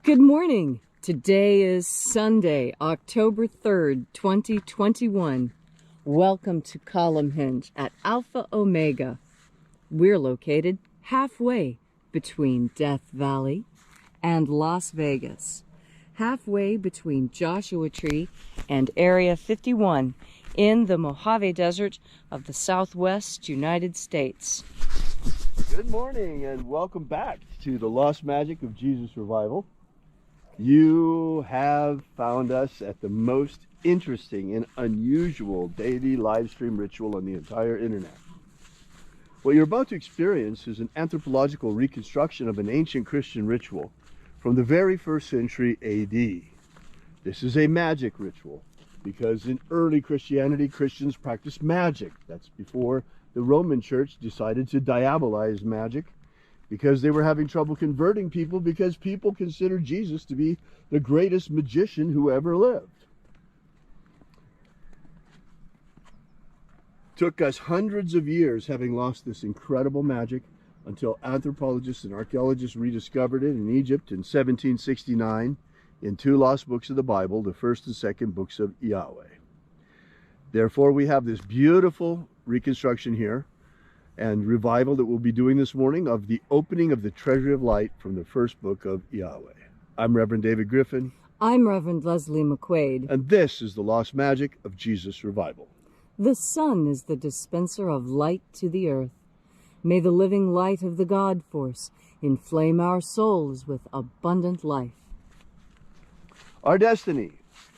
Good morning. Today is Sunday, October 3rd, 2021. Welcome to Column Hinge at Alpha Omega. We're located halfway between Death Valley and Las Vegas, halfway between Joshua Tree and Area 51 in the Mojave Desert of the Southwest United States. Good morning and welcome back to the Lost Magic of Jesus Revival. You have found us at the most interesting and unusual daily live stream ritual on the entire internet. What you're about to experience is an anthropological reconstruction of an ancient Christian ritual from the very first century AD. This is a magic ritual because in early Christianity, Christians practiced magic. That's before the Roman Church decided to diabolize magic, because they were having trouble converting people because people considered Jesus to be the greatest magician who ever lived. Took us hundreds of years having lost this incredible magic until anthropologists and archaeologists rediscovered it in Egypt in 1769 in two lost books of the Bible, the first and second books of Yahweh. Therefore, we have this beautiful reconstruction here and revival that we'll be doing this morning of the opening of the Treasury of Light from the first book of Yahweh. I'm Reverend David Griffin. I'm Reverend Leslie McQuade. And this is the Lost Magic of Jesus Revival. The sun is the dispenser of light to the earth. May the living light of the God force inflame our souls with abundant life. Our destiny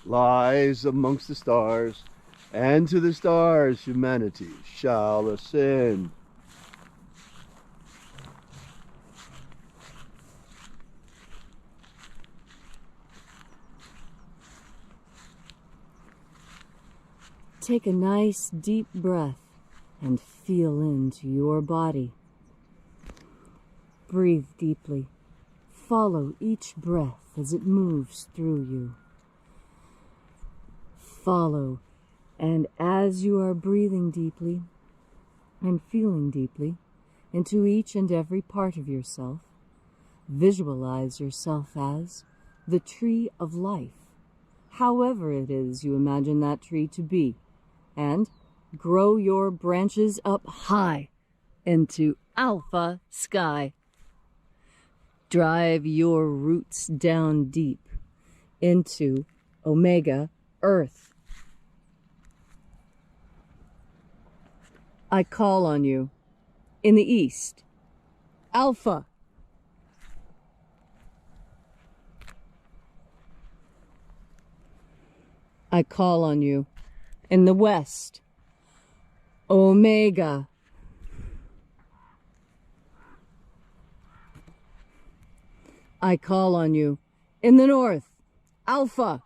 lies amongst the stars, and to the stars humanity shall ascend. Take a nice deep breath and feel into your body. Breathe deeply. Follow each breath as it moves through you. Follow, and as you are breathing deeply and feeling deeply into each and every part of yourself, visualize yourself as the tree of life, however it is you imagine that tree to be. And grow your branches up high into alpha sky. Drive your roots down deep into omega earth. I call on you in the east, alpha. I call on you in the west, omega. I call on you in the north, alpha.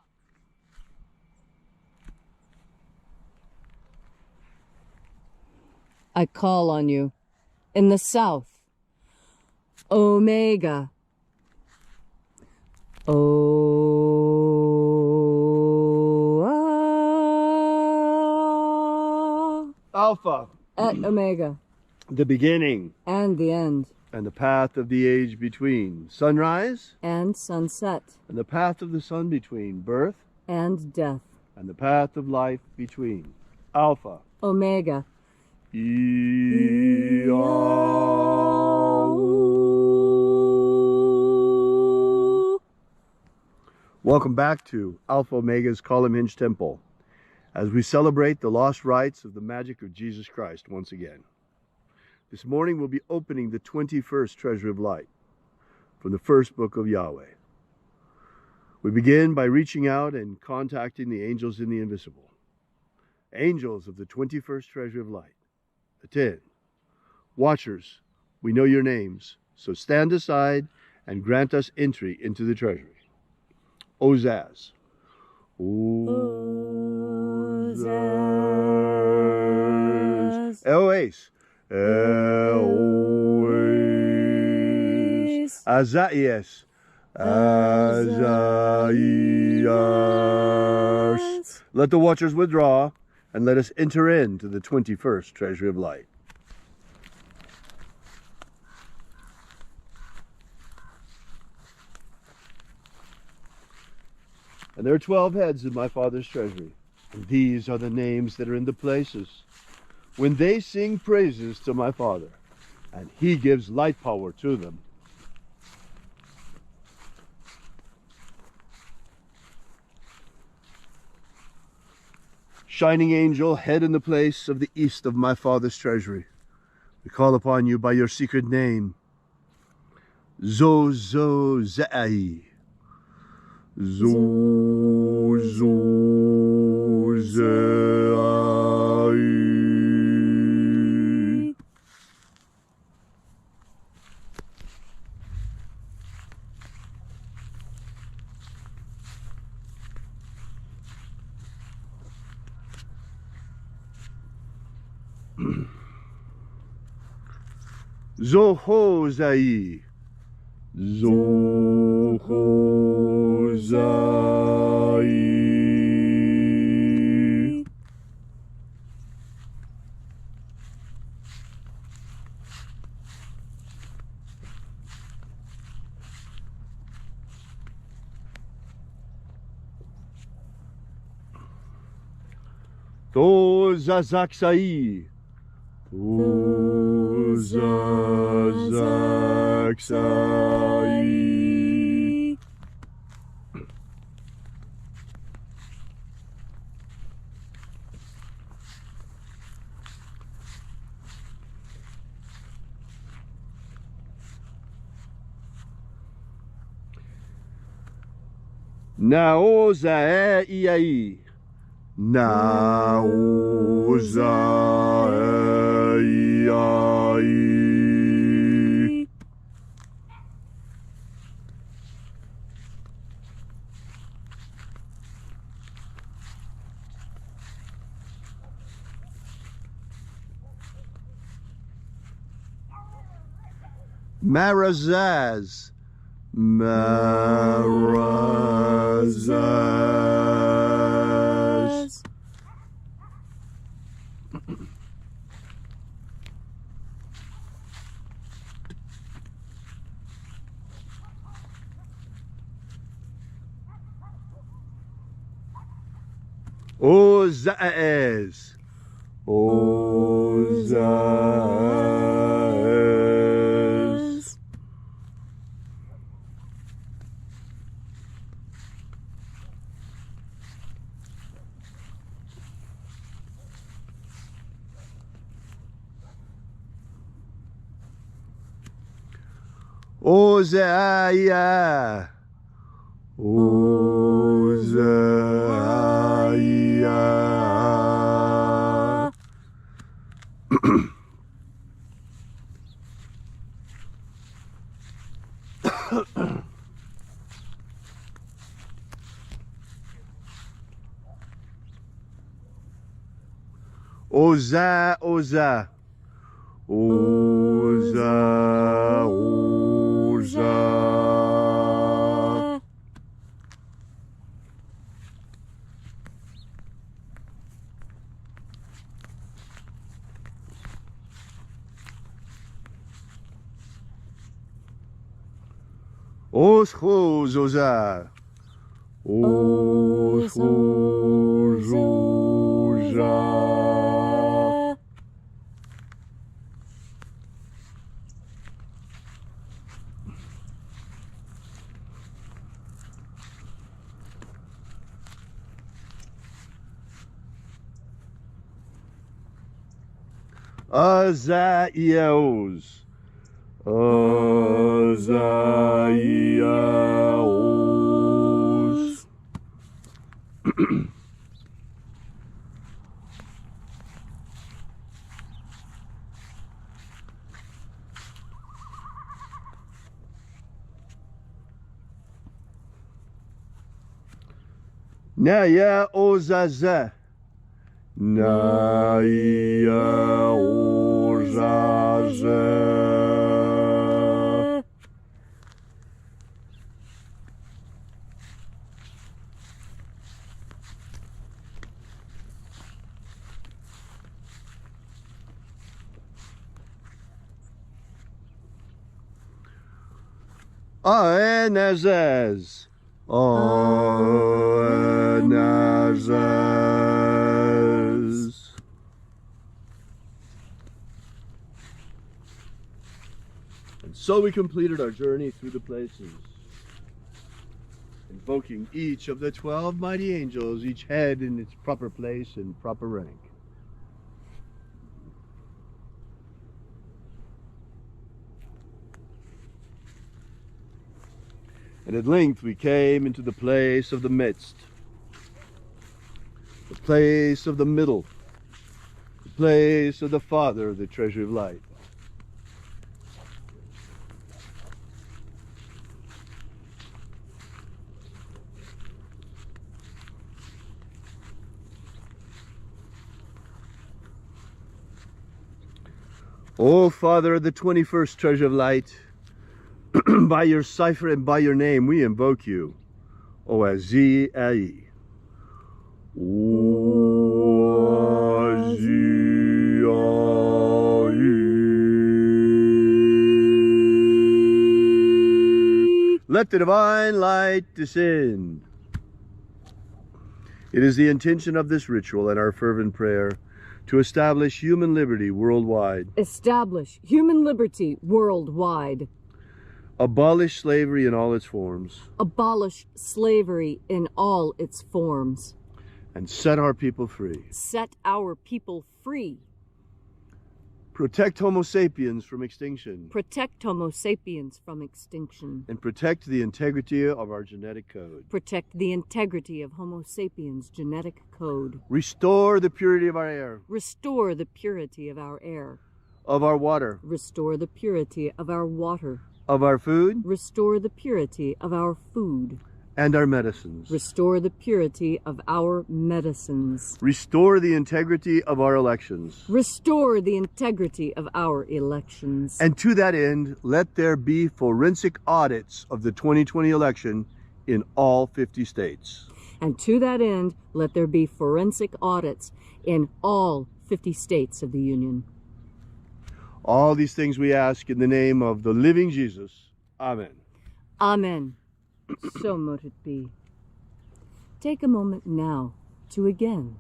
I call on you in the south, omega. Alpha. At omega. The beginning. And the end. And the path of the age between. Sunrise. And sunset. And the path of the sun between. Birth. And death. And the path of life between. Alpha. Omega. Welcome back to Alpha Omega's Column Hinge Temple, as we celebrate the lost rites of the magic of Jesus Christ once again. This morning we'll be opening the 21st Treasury of Light from the first book of Yahweh. We begin by reaching out and contacting the angels in the invisible. Angels of the 21st Treasury of Light. The 10. Watchers, we know your names, so stand aside and grant us entry into the treasury. Ozaz. Ozaz. Eoes. Eoes. Azaias. Azaias. Let the watchers withdraw, and let us enter into the 21st Treasury of Light. And there are 12 heads in my Father's treasury. And these are the names that are in the places when they sing praises to my Father, and he gives light power to them. Shining angel, head in the place of the east of my Father's treasury, we call upon you by your secret name. Zo-zo-zai. Zo-zo-zai. Zoho-zai. Zoho-zai. To-za-zak-sai. To-za-zak-sai. Na-o-za-e-i-ai. Na-o-za-e-i-ai. Marazaz. Marazaz. Ozaez. Ozaez. Ozaia. Ozaia. Oza, Oza. Oza, Oza. Oshos, Oza. Oshos, Oza. Azaios. Azaios. Naya Ozaza. Naya Ozaza. Aenazaz. Nazas. And so we completed our journey through the places, invoking each of the 12 mighty angels, each head in its proper place and proper rank. And at length we came into the place of the midst, the place of the middle, the place of the Father of the treasure of light. O Father of the 21st treasure of light, by your cipher and by your name we invoke you, O IAOE I. Let the divine light descend. It is the intention of this ritual and our fervent prayer to establish human liberty worldwide. Establish human liberty worldwide. Abolish slavery in all its forms. Abolish slavery in all its forms. And set our people free. Set our people free. Protect Homo sapiens from extinction. Protect Homo sapiens from extinction. And protect the integrity of our genetic code. Protect the integrity of Homo sapiens' genetic code. Restore the purity of our air. Restore the purity of our air. Of our water. Restore the purity of our water. Of our food. Restore the purity of our food. And our medicines. Restore the purity of our medicines. Restore the integrity of our elections. Restore the integrity of our elections. And to that end, let there be forensic audits of the 2020 election in all 50 states. And to that end, let there be forensic audits in all 50 states of the Union. All these things we ask in the name of the living Jesus. Amen. Amen. So mote it be. Take a moment now to again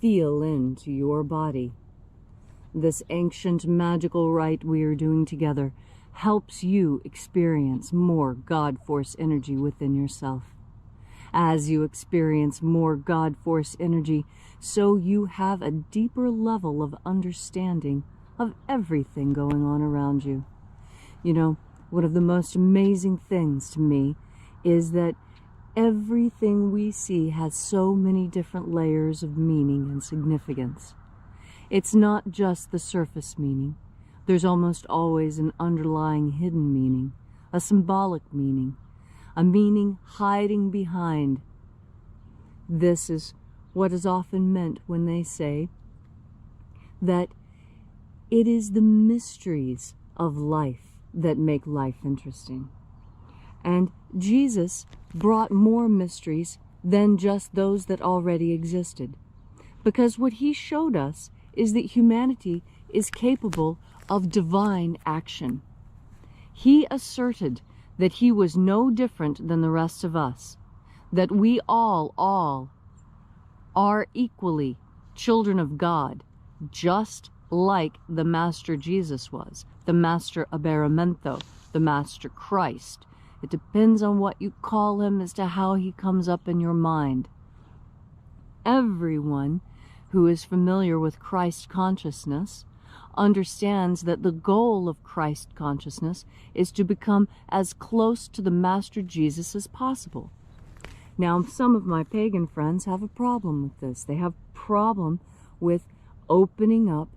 feel into your body. This ancient magical rite we are doing together helps you experience more God Force energy within yourself. As you experience more God Force energy, so you have a deeper level of understanding of everything going on around you. You know, one of the most amazing things to me is that everything we see has so many different layers of meaning and significance. It's not just the surface meaning. There's almost always an underlying hidden meaning, a symbolic meaning, a meaning hiding behind. This is what is often meant when they say that it is the mysteries of life that make life interesting. And Jesus brought more mysteries than just those that already existed. Because what he showed us is that humanity is capable of divine action. He asserted that he was no different than the rest of us, that we all are equally children of God, just like the Master Jesus was, the Master Aberamento, the Master Christ. It depends on what you call him as to how he comes up in your mind. Everyone who is familiar with Christ consciousness understands that the goal of Christ consciousness is to become as close to the Master Jesus as possible. Now, some of my pagan friends have a problem with this. They have a problem with opening up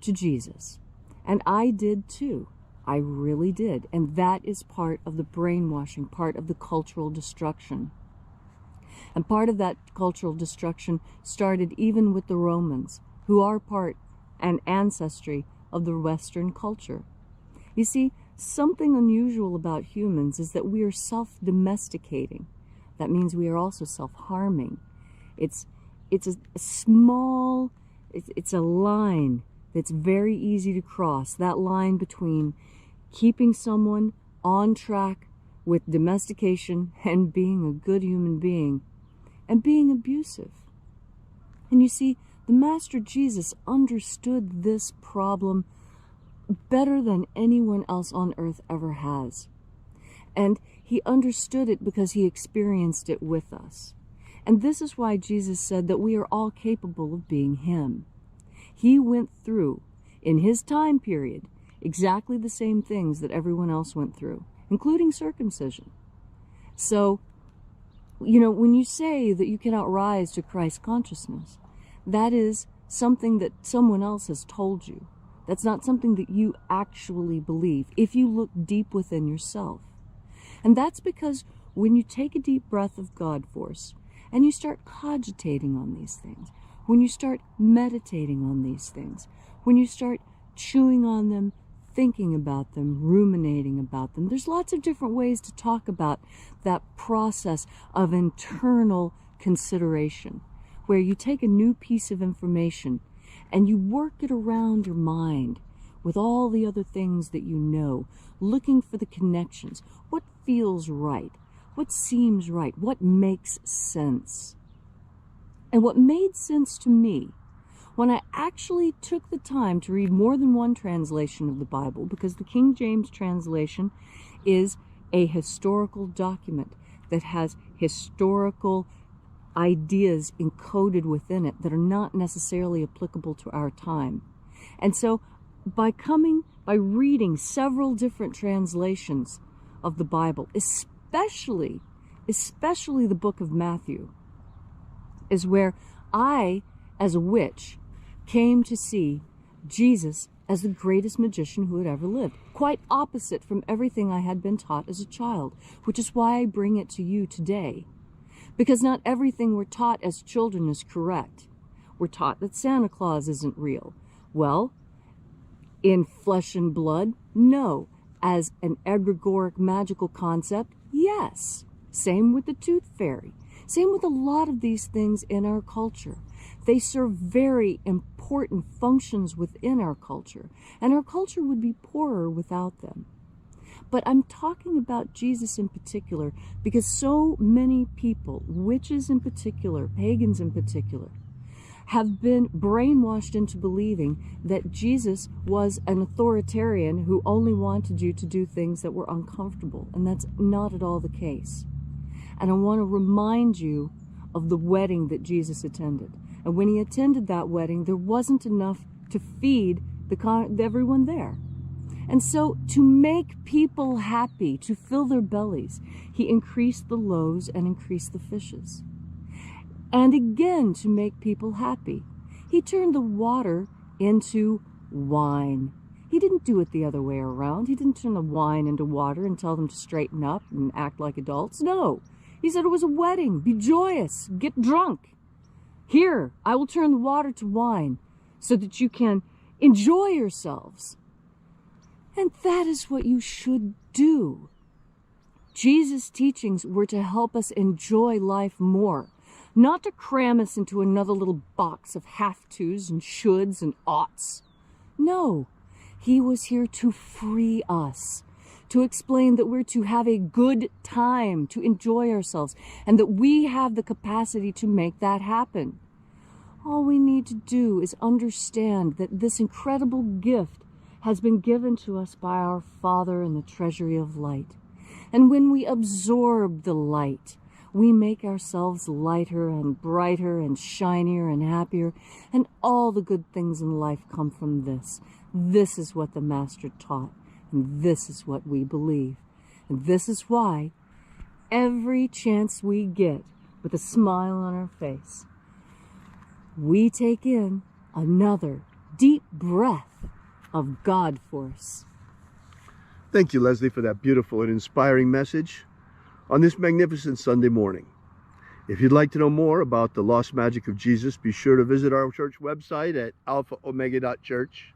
to Jesus. And I did too. I really did. And that is part of the brainwashing, part of the cultural destruction. And part of that cultural destruction started even with the Romans, who are part and ancestry of the Western culture. You see, something unusual about humans is that we are self-domesticating. That means we are also self-harming. It's a small, it's a line that's very easy to cross, that line between keeping someone on track with domestication and being a good human being and being abusive. And you see, the Master Jesus understood this problem better than anyone else on earth ever has. And he understood it because he experienced it with us. And this is why Jesus said that we are all capable of being him. He went through, in his time period, exactly the same things that everyone else went through, including circumcision. So, when you say that you cannot rise to Christ consciousness, that is something that someone else has told you. That's not something that you actually believe if you look deep within yourself. And that's because when you take a deep breath of God force and you start cogitating on these things, when you start meditating on these things, when you start chewing on them, thinking about them, ruminating about them, there's lots of different ways to talk about that process of internal consideration, where you take a new piece of information and you work it around your mind with all the other things that you know, looking for the connections. What feels right? What seems right? What makes sense? And what made sense to me, when I actually took the time to read more than one translation of the Bible, because the King James translation is a historical document that has historical ideas encoded within it that are not necessarily applicable to our time. And so by reading several different translations of the Bible, especially the book of Matthew, is where I, as a witch, came to see Jesus as the greatest magician who had ever lived. Quite opposite from everything I had been taught as a child, which is why I bring it to you today. Because not everything we're taught as children is correct. We're taught that Santa Claus isn't real. Well, in flesh and blood, no. As an egregoric magical concept, yes. Same with the tooth fairy. Same with a lot of these things in our culture. They serve very important functions within our culture, and our culture would be poorer without them. But I'm talking about Jesus in particular because so many people, witches in particular, pagans in particular, have been brainwashed into believing that Jesus was an authoritarian who only wanted you to do things that were uncomfortable, and that's not at all the case. And I want to remind you of the wedding that Jesus attended. And when he attended that wedding, there wasn't enough to feed everyone there. And so to make people happy, to fill their bellies, he increased the loaves and increased the fishes. And again, to make people happy, he turned the water into wine. He didn't do it the other way around. He didn't turn the wine into water and tell them to straighten up and act like adults. No, he said it was a wedding. Be joyous, get drunk. Here, I will turn the water to wine so that you can enjoy yourselves. And that is what you should do. Jesus' teachings were to help us enjoy life more, not to cram us into another little box of have-tos and shoulds and oughts. No, he was here to free us, to explain that we're to have a good time, to enjoy ourselves, and that we have the capacity to make that happen. All we need to do is understand that this incredible gift has been given to us by our Father in the treasury of light. And when we absorb the light, we make ourselves lighter and brighter and shinier and happier, and all the good things in life come from this. This is what the Master taught, and this is what we believe. And this is why every chance we get, with a smile on our face, we take in another deep breath of God force. Thank you, Leslie, for that beautiful and inspiring message on this magnificent Sunday morning. If you'd like to know more about the lost magic of Jesus, be sure to visit our church website at alphaomega.church.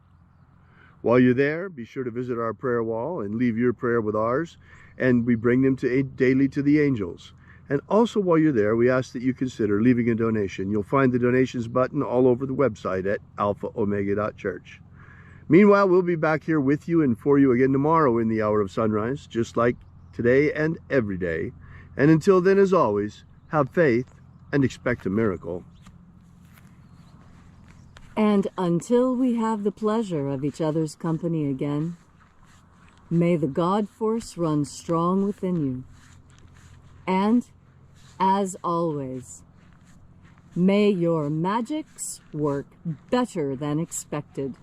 While you're there, be sure to visit our prayer wall and leave your prayer with ours, and we bring them daily to the angels. And also, while you're there, we ask that you consider leaving a donation. You'll find the donations button all over the website at alphaomega.church. Meanwhile, we'll be back here with you and for you again tomorrow in the hour of sunrise, just like today and every day. And until then, as always, have faith and expect a miracle. And until we have the pleasure of each other's company again, may the God force run strong within you. And, as always, may your magics work better than expected.